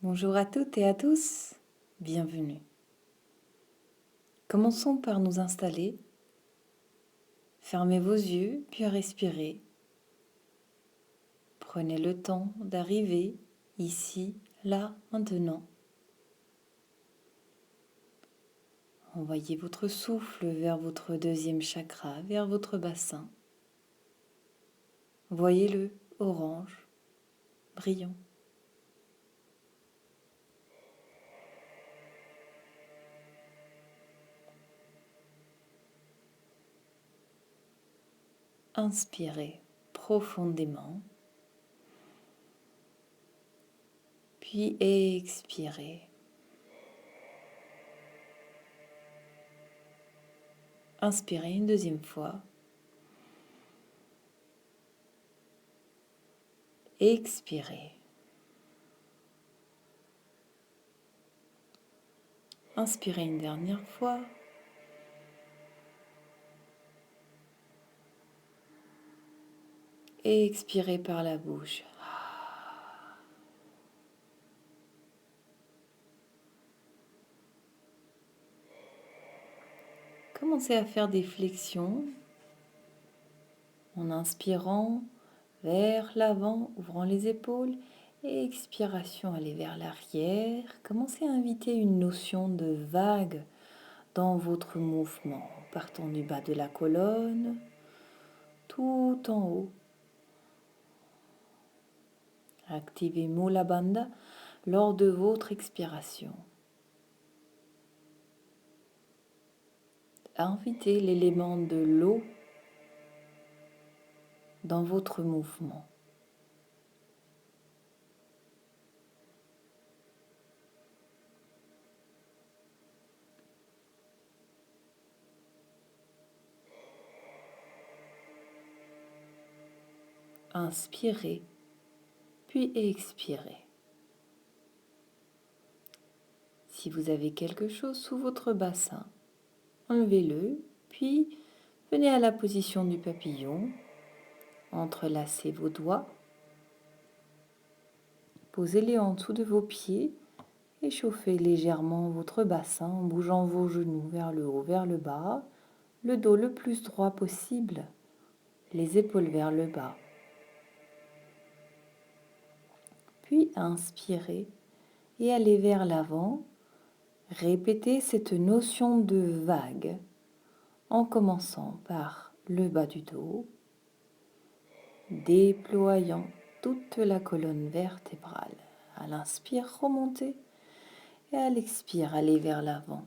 Bonjour à toutes et à tous, bienvenue. Commençons par nous installer. Fermez vos yeux, puis respirez. Prenez le temps d'arriver ici, là, maintenant. Envoyez votre souffle vers votre deuxième chakra, vers votre bassin. Voyez-le orange, brillant. Inspirez profondément, puis expirez. Inspirez une deuxième fois. Expirez. Inspirez une dernière fois. Et expirez par la bouche. Commencez à faire des flexions en inspirant vers l'avant, ouvrant les épaules, et expiration, allez vers l'arrière. Commencez à inviter une notion de vague dans votre mouvement, partant du bas de la colonne, tout en haut. Activez Mula Bandha lors de votre expiration. Invitez l'élément de l'eau dans votre mouvement. Inspirez, puis expirez. Si vous avez quelque chose sous votre bassin, enlevez-le, puis venez à la position du papillon. Entrelacez vos doigts, posez-les en dessous de vos pieds et chauffez légèrement votre bassin en bougeant vos genoux vers le haut, vers le bas, le dos le plus droit possible, les épaules vers le bas. Puis inspirez et allez vers l'avant. Répétez cette notion de vague en commençant par le bas du dos, déployant toute la colonne vertébrale. À l'inspire, remontez et à l'expire, allez vers l'avant.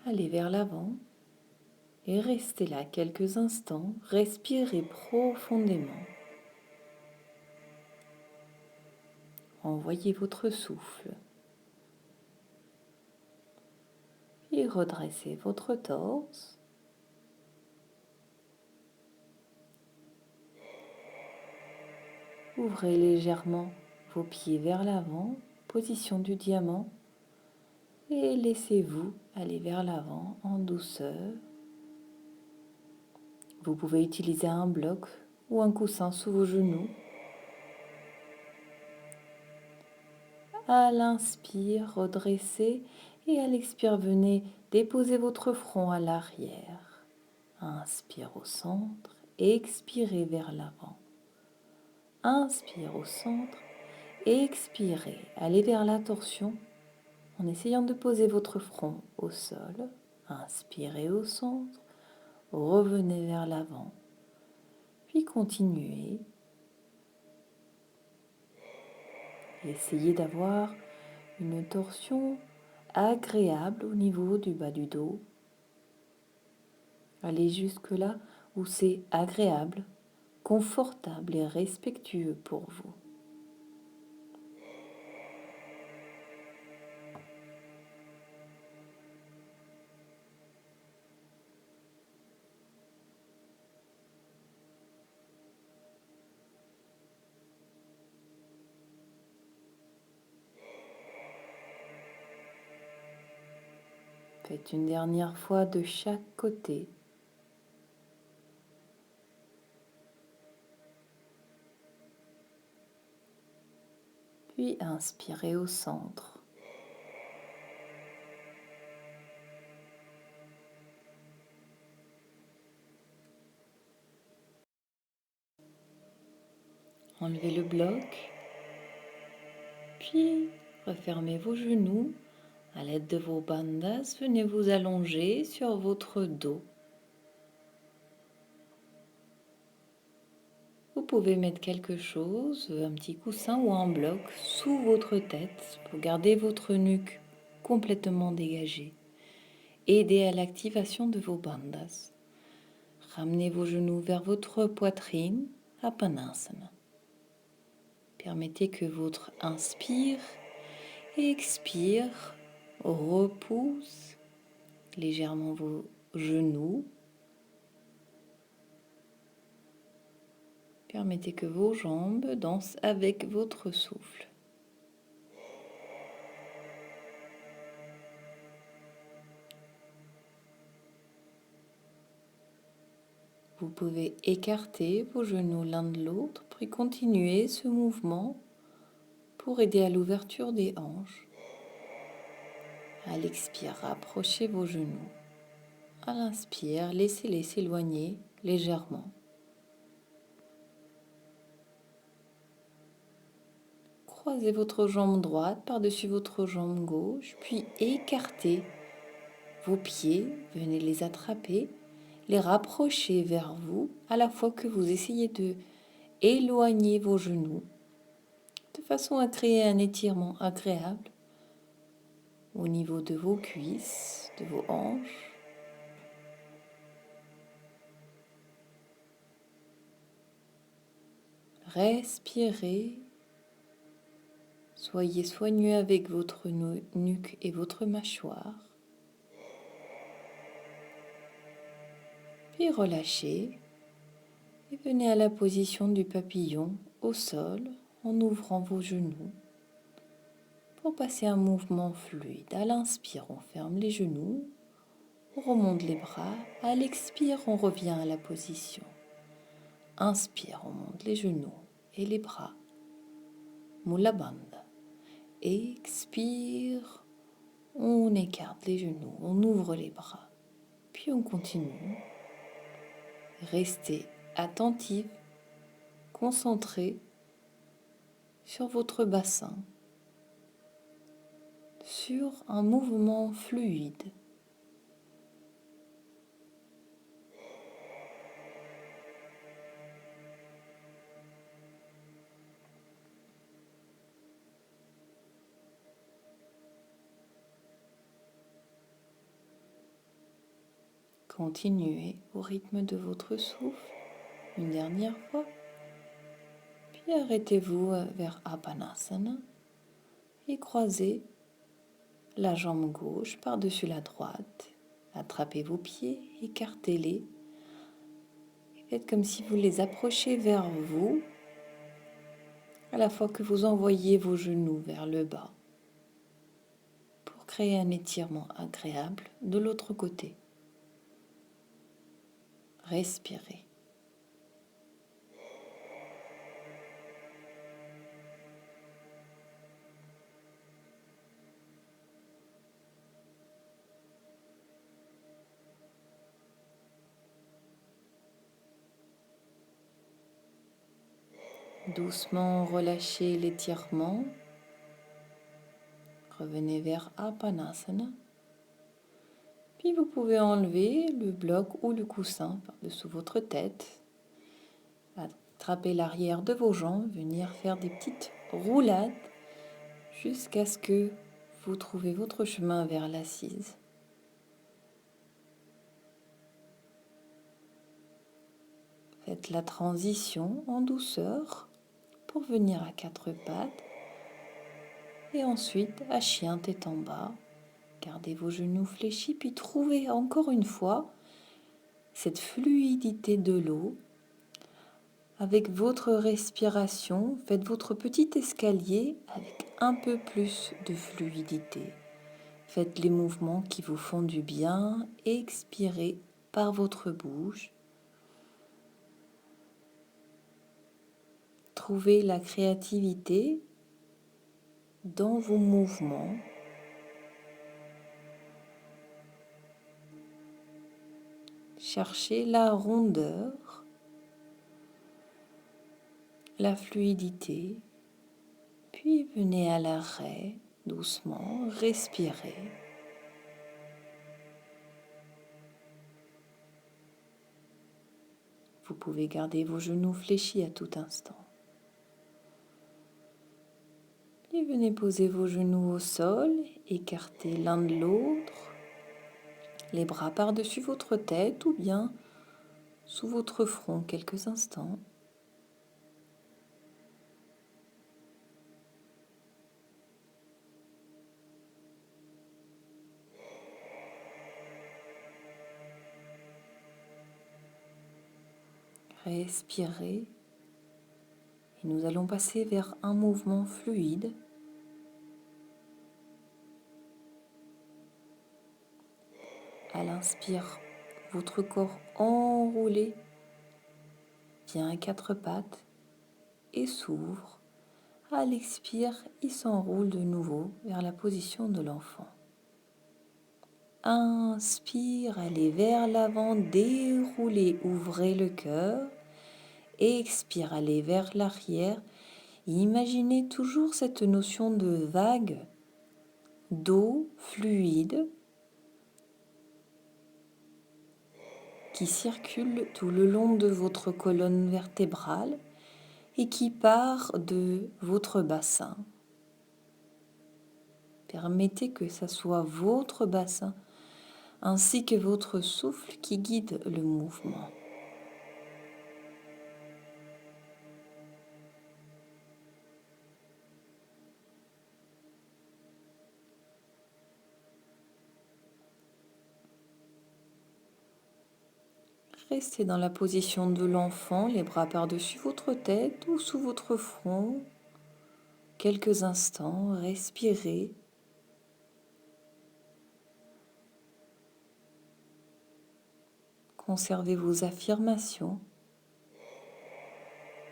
Allez vers l'avant et restez là quelques instants. Respirez profondément. Envoyez votre souffle. Puis redressez votre torse. Ouvrez légèrement vos pieds vers l'avant, position du diamant, et laissez-vous aller vers l'avant en douceur. Vous pouvez utiliser un bloc ou un coussin sous vos genoux. À l'inspire, redressez et à l'expire, venez déposer votre front à l'arrière. Inspire au centre, expirez vers l'avant. Inspire au centre, expirez, allez vers la torsion en essayant de poser votre front au sol. Inspirez au centre, revenez vers l'avant, puis continuez. Essayez d'avoir une torsion agréable au niveau du bas du dos. Allez jusque là où c'est agréable, confortable et respectueux pour vous. Faites une dernière fois de chaque côté. Puis inspirez au centre. Enlevez le bloc. Puis refermez vos genoux. À l'aide de vos bandhas, venez vous allonger sur votre dos. Vous pouvez mettre quelque chose, un petit coussin ou un bloc, sous votre tête pour garder votre nuque complètement dégagée. Aidez à l'activation de vos bandhas. Ramenez vos genoux vers votre poitrine, Apanasana. Permettez que votre inspire et expire repousse légèrement vos genoux. Permettez que vos jambes dansent avec votre souffle. Vous pouvez écarter vos genoux l'un de l'autre, puis continuer ce mouvement pour aider à l'ouverture des hanches. À l'expire, rapprochez vos genoux. À l'inspire, laissez-les s'éloigner légèrement. Croisez votre jambe droite par-dessus votre jambe gauche, puis écartez vos pieds, venez les attraper, les rapprocher vers vous, à la fois que vous essayez de éloigner vos genoux, de façon à créer un étirement agréable au niveau de vos cuisses, de vos hanches. Respirez. Soyez soigneux avec votre nuque et votre mâchoire. Puis relâchez et venez à la position du papillon au sol en ouvrant vos genoux pour passer un mouvement fluide. À l'inspire, on ferme les genoux, on remonte les bras. À l'expire, on revient à la position. Inspire, on monte les genoux et les bras. Mula Bandha. Expire, on écarte les genoux, on ouvre les bras. Puis on continue. Restez attentif, concentré sur votre bassin, sur un mouvement fluide. Continuez au rythme de votre souffle une dernière fois, puis arrêtez-vous vers Apanasana et croisez la jambe gauche par-dessus la droite. Attrapez vos pieds, écartez-les. Faites comme si vous les approchiez vers vous, à la fois que vous envoyez vos genoux vers le bas, pour créer un étirement agréable de l'autre côté. Respirez. Doucement relâchez l'étirement. Revenez vers Apanasana. Puis vous pouvez enlever le bloc ou le coussin par-dessous votre tête. Attrapez l'arrière de vos jambes, venir faire des petites roulades jusqu'à ce que vous trouviez votre chemin vers l'assise. Faites la transition en douceur pour venir à quatre pattes et ensuite à chien tête en bas. Gardez vos genoux fléchis, puis trouvez encore une fois cette fluidité de l'eau. Avec votre respiration, faites votre petit escalier avec un peu plus de fluidité. Faites les mouvements qui vous font du bien. Expirez par votre bouche. Trouvez la créativité dans vos mouvements. Cherchez la rondeur, la fluidité, puis venez à l'arrêt, doucement, respirez. Vous pouvez garder vos genoux fléchis à tout instant. Et venez poser vos genoux au sol, écartés l'un de l'autre, les bras par-dessus votre tête ou bien sous votre front quelques instants. Respirez. Et nous allons passer vers un mouvement fluide. À l'inspire, votre corps enroulé vient à quatre pattes et s'ouvre. À l'expire, il s'enroule de nouveau vers la position de l'enfant. Inspire, allez vers l'avant, déroulez, ouvrez le cœur. Expire, allez vers l'arrière. Imaginez toujours cette notion de vague d'eau fluide qui circule tout le long de votre colonne vertébrale et qui part de votre bassin. Permettez que ce soit votre bassin ainsi que votre souffle qui guide le mouvement. Restez dans la position de l'enfant, les bras par-dessus votre tête ou sous votre front. Quelques instants, respirez. Conservez vos affirmations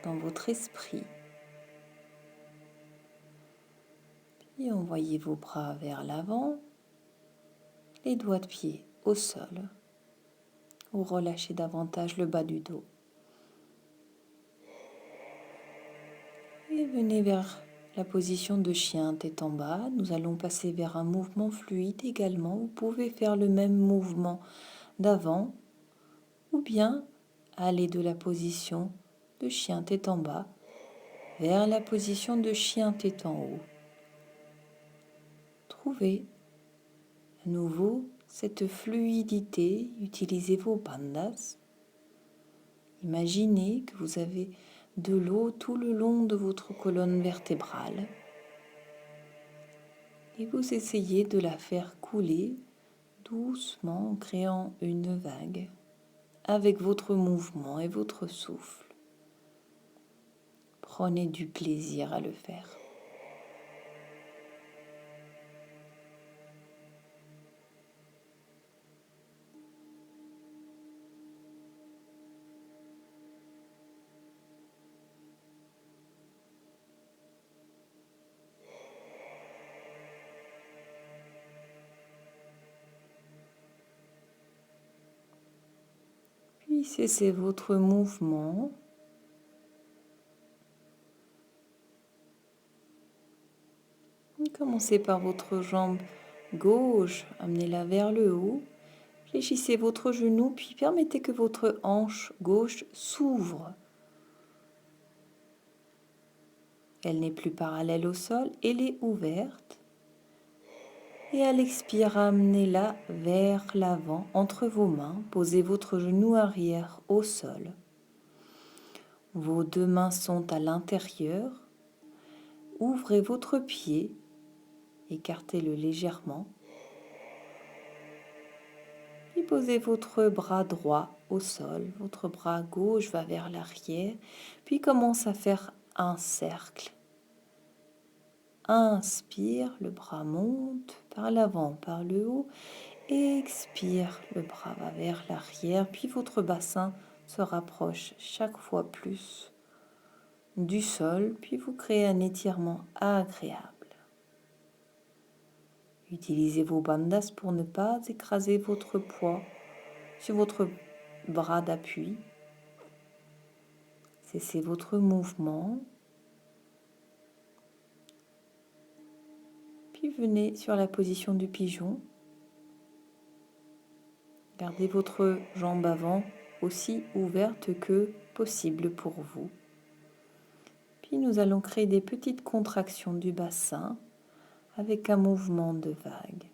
dans votre esprit. Puis envoyez vos bras vers l'avant, les doigts de pied au sol, ou relâchez davantage le bas du dos. Et venez vers la position de chien tête en bas. Nous allons passer vers un mouvement fluide également. Vous pouvez faire le même mouvement d'avant ou bien aller de la position de chien tête en bas vers la position de chien tête en haut. Trouvez à nouveau cette fluidité, utilisez vos bandhas. Imaginez que vous avez de l'eau tout le long de votre colonne vertébrale et vous essayez de la faire couler doucement en créant une vague avec votre mouvement et votre souffle. Prenez du plaisir à le faire. Puis cessez votre mouvement. Commencez par votre jambe gauche, amenez-la vers le haut. Fléchissez votre genou, puis permettez que votre hanche gauche s'ouvre. Elle n'est plus parallèle au sol, elle est ouverte. Et à l'expire, amenez-la vers l'avant, entre vos mains. Posez votre genou arrière au sol. Vos deux mains sont à l'intérieur. Ouvrez votre pied, écartez-le légèrement. Et posez votre bras droit au sol. Votre bras gauche va vers l'arrière. Puis commence à faire un cercle. Inspire, le bras monte, par l'avant, par le haut. Expire, le bras va vers l'arrière, puis votre bassin se rapproche chaque fois plus du sol, puis vous créez un étirement agréable. Utilisez vos bandas pour ne pas écraser votre poids sur votre bras d'appui. Cessez votre mouvement. Puis venez sur la position du pigeon. Gardez votre jambe avant aussi ouverte que possible pour vous. Puis nous allons créer des petites contractions du bassin avec un mouvement de vague.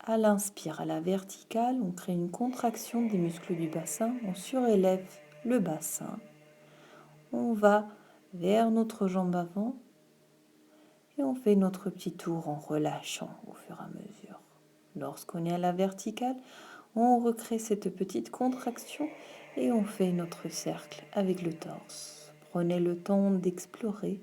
À l'inspire, à la verticale, on crée une contraction des muscles du bassin, on surélève le bassin. On va vers notre jambe avant et on fait notre petit tour en relâchant au fur et à mesure. Lorsqu'on est à la verticale, on recrée cette petite contraction et on fait notre cercle avec le torse. Prenez le temps d'explorer.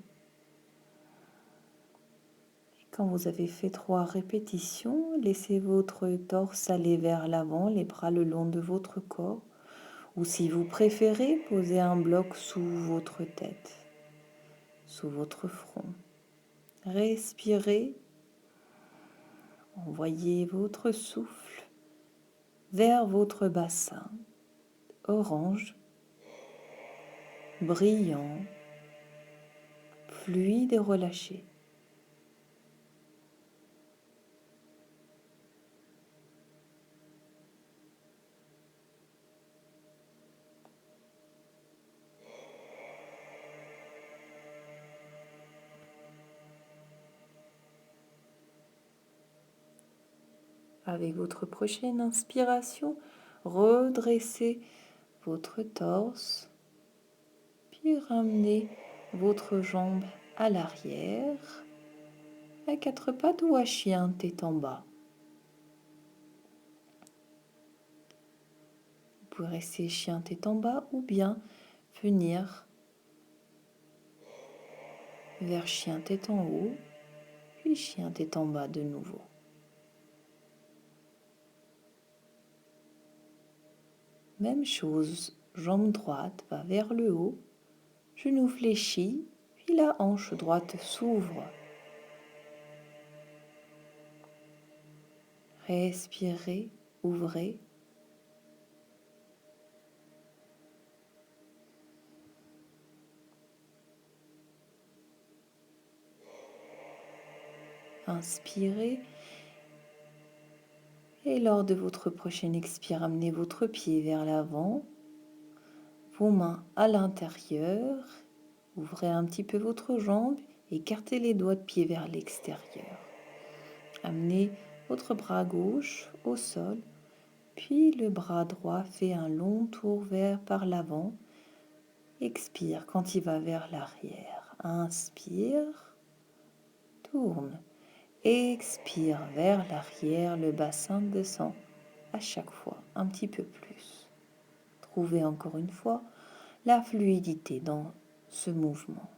Et quand vous avez fait 3 répétitions, laissez votre torse aller vers l'avant, les bras le long de votre corps. Ou si vous préférez, posez un bloc sous votre tête, sous votre front. Respirez. Envoyez votre souffle vers votre bassin, orange, brillant, fluide et relâché. Avec votre prochaine inspiration, redressez votre torse, puis ramenez votre jambe à l'arrière, à 4 pattes ou à chien tête en bas. Vous pouvez rester chien tête en bas ou bien venir vers chien tête en haut, puis chien tête en bas de nouveau. Même chose, jambe droite va vers le haut, genou fléchi, puis la hanche droite s'ouvre. Respirez, ouvrez. Inspirez. Et lors de votre prochaine expire, amenez votre pied vers l'avant, vos mains à l'intérieur. Ouvrez un petit peu votre jambe, écartez les doigts de pied vers l'extérieur. Amenez votre bras gauche au sol, puis le bras droit fait un long tour par l'avant. Expire quand il va vers l'arrière. Inspire, tourne. Expire vers l'arrière, le bassin descend à chaque fois un petit peu plus. Trouvez encore une fois la fluidité dans ce mouvement.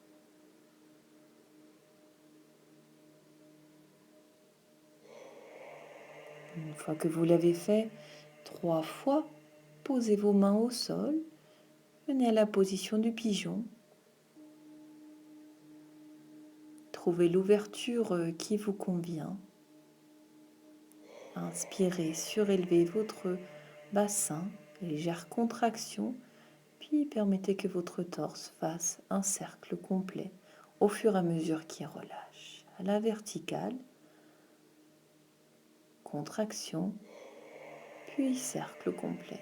Une fois que vous l'avez fait 3 fois, posez vos mains au sol, venez à la position du pigeon. Trouvez l'ouverture qui vous convient. Inspirez, surélevez votre bassin, légère contraction, puis permettez que votre torse fasse un cercle complet au fur et à mesure qu'il relâche. À la verticale, contraction, puis cercle complet.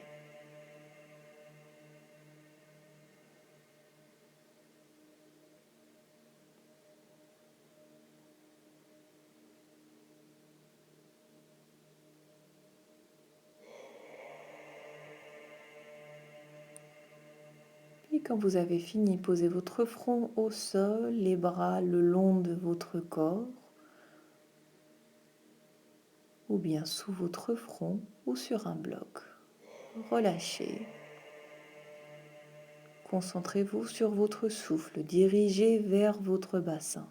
Puis quand vous avez fini, posez votre front au sol, les bras le long de votre corps, ou bien sous votre front ou sur un bloc. Relâchez. Concentrez-vous sur votre souffle, dirigez vers votre bassin.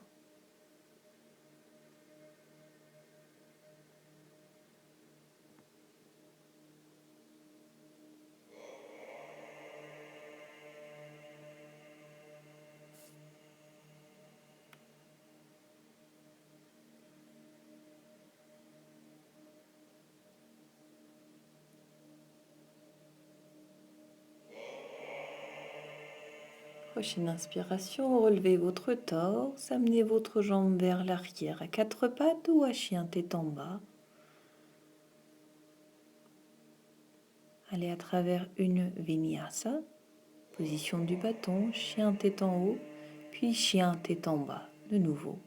Prochaine inspiration, relevez votre torse, amenez votre jambe vers l'arrière à quatre pattes ou à chien tête en bas. Allez à travers une vinyasa, position du bâton, chien tête en haut, puis chien tête en bas, de nouveau.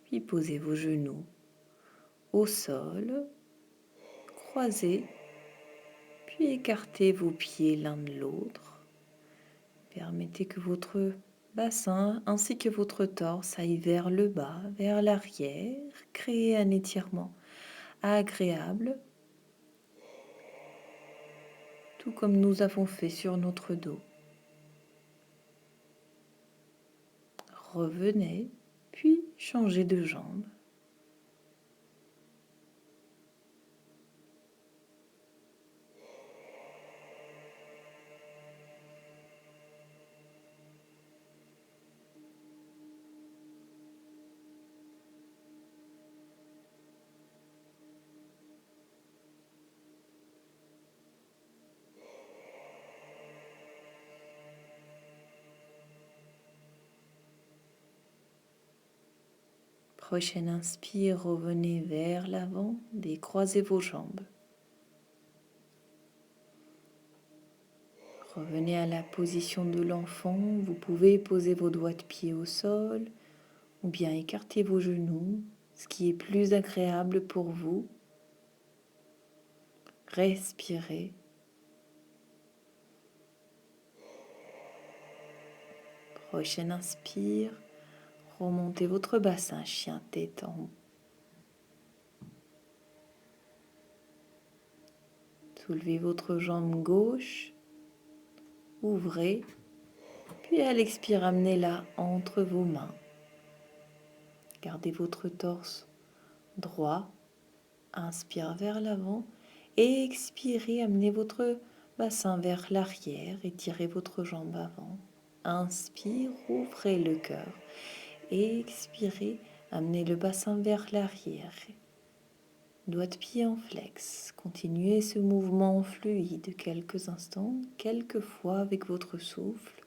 Puis posez vos genoux au sol, croisez, puis écartez vos pieds l'un de l'autre. Permettez que votre bassin ainsi que votre torse aille vers le bas, vers l'arrière. Créez un étirement agréable, tout comme nous avons fait sur notre dos. Revenez, puis changez de jambe. Prochaine inspire, revenez vers l'avant, décroisez vos jambes. Revenez à la position de l'enfant, vous pouvez poser vos doigts de pied au sol ou bien écarter vos genoux, ce qui est plus agréable pour vous. Respirez. Prochaine inspire, remontez votre bassin, chien tête en haut. Soulevez votre jambe gauche, ouvrez, puis à l'expire, amenez-la entre vos mains. Gardez votre torse droit, inspire vers l'avant et expirez, amenez votre bassin vers l'arrière, étirez votre jambe avant. Inspire, ouvrez le cœur. Expirez, amenez le bassin vers l'arrière. Doigt de pied en flex. Continuez ce mouvement fluide quelques instants, quelques fois avec votre souffle.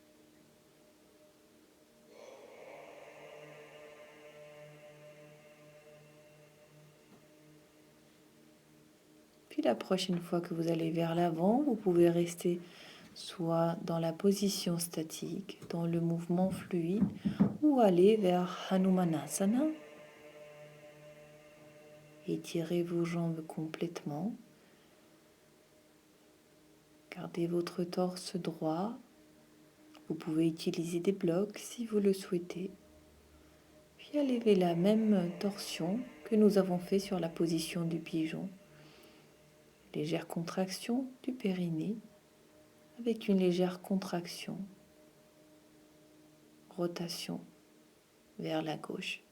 Puis la prochaine fois que vous allez vers l'avant, vous pouvez rester soit dans la position statique, dans le mouvement fluide, ou aller vers Hanumanasana. Étirez vos jambes complètement. Gardez votre torse droit. Vous pouvez utiliser des blocs si vous le souhaitez. Puis allez vers la même torsion que nous avons fait sur la position du pigeon. Légère contraction du périnée avec une légère contraction. Rotation vers la gauche.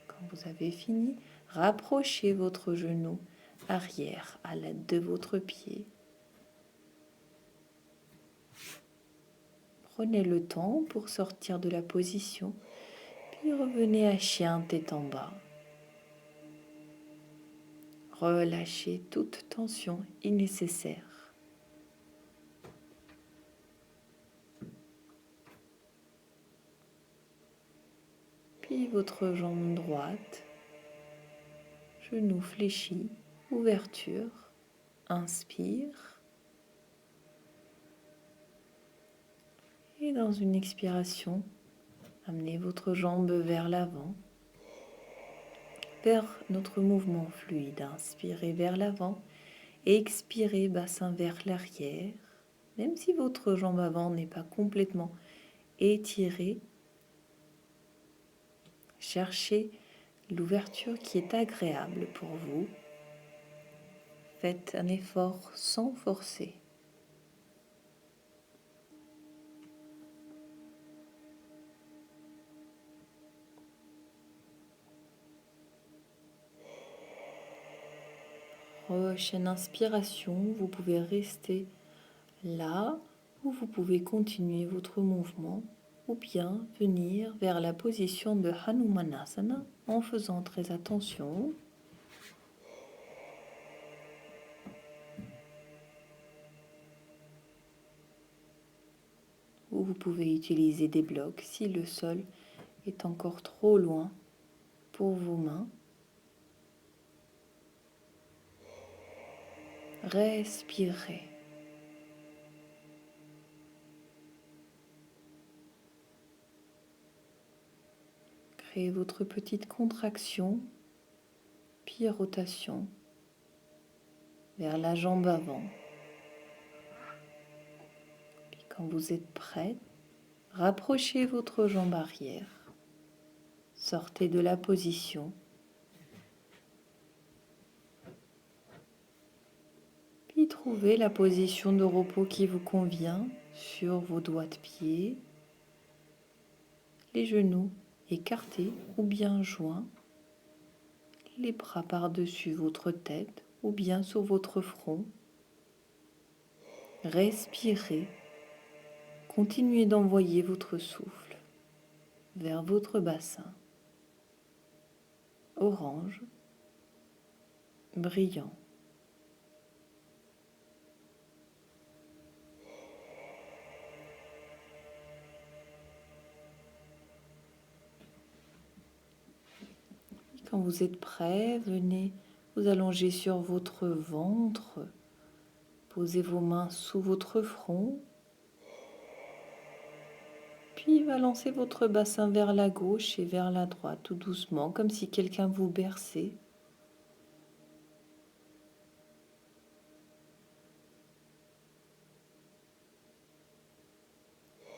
Quand vous avez fini, rapprochez votre genou arrière à l'aide de votre pied. Prenez le temps pour sortir de la position, puis revenez à chien tête en bas. Relâchez toute tension innécessaire. Puis votre jambe droite, genou fléchi, ouverture, inspire. Et dans une expiration, amenez votre jambe vers l'avant, vers notre mouvement fluide. Inspirez vers l'avant, expirez bassin vers l'arrière. Même si votre jambe avant n'est pas complètement étirée, cherchez l'ouverture qui est agréable pour vous. Faites un effort sans forcer. Prochaine inspiration, vous pouvez rester là ou vous pouvez continuer votre mouvement. ou bien venir vers la position de Hanumanasana en faisant très attention. Ou vous pouvez utiliser des blocs si le sol est encore trop loin pour vos mains. Respirez. Créez votre petite contraction, puis rotation vers la jambe avant. Puis quand vous êtes prêt, rapprochez votre jambe arrière. Sortez de la position. Puis trouvez la position de repos qui vous convient sur vos doigts de pied, les genoux écartés ou bien joints, les bras par-dessus votre tête ou bien sur votre front. Respirez. Continuez d'envoyer votre souffle vers votre bassin. Orange, brillant. Quand vous êtes prêt, venez vous allonger sur votre ventre. Posez vos mains sous votre front. Puis balancez votre bassin vers la gauche et vers la droite, tout doucement, comme si quelqu'un vous berçait.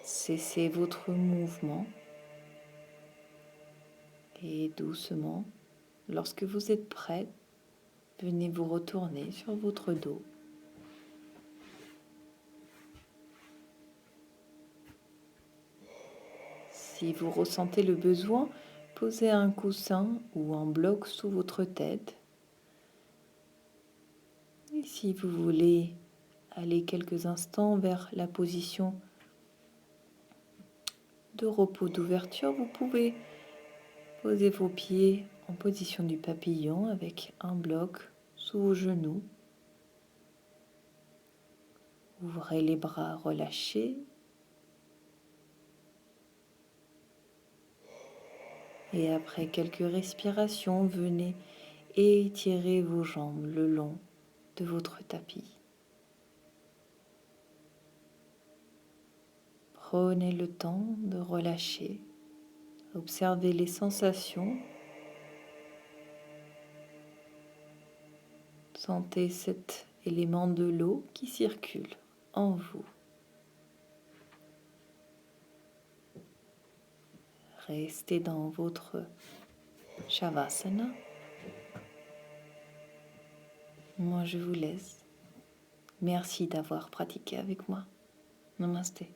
Cessez votre mouvement et doucement, lorsque vous êtes prêt, venez vous retourner sur votre dos. Si vous ressentez le besoin, posez un coussin ou un bloc sous votre tête. Et si vous voulez aller quelques instants vers la position de repos d'ouverture, vous pouvez poser vos pieds en position du papillon avec un bloc sous vos genoux. Ouvrez les bras relâchés. Et après quelques respirations, venez étirer vos jambes le long de votre tapis. Prenez le temps de relâcher. Observez les sensations. Sentez cet élément de l'eau qui circule en vous. Restez dans votre Shavasana. Moi, je vous laisse. Merci d'avoir pratiqué avec moi. Namasté.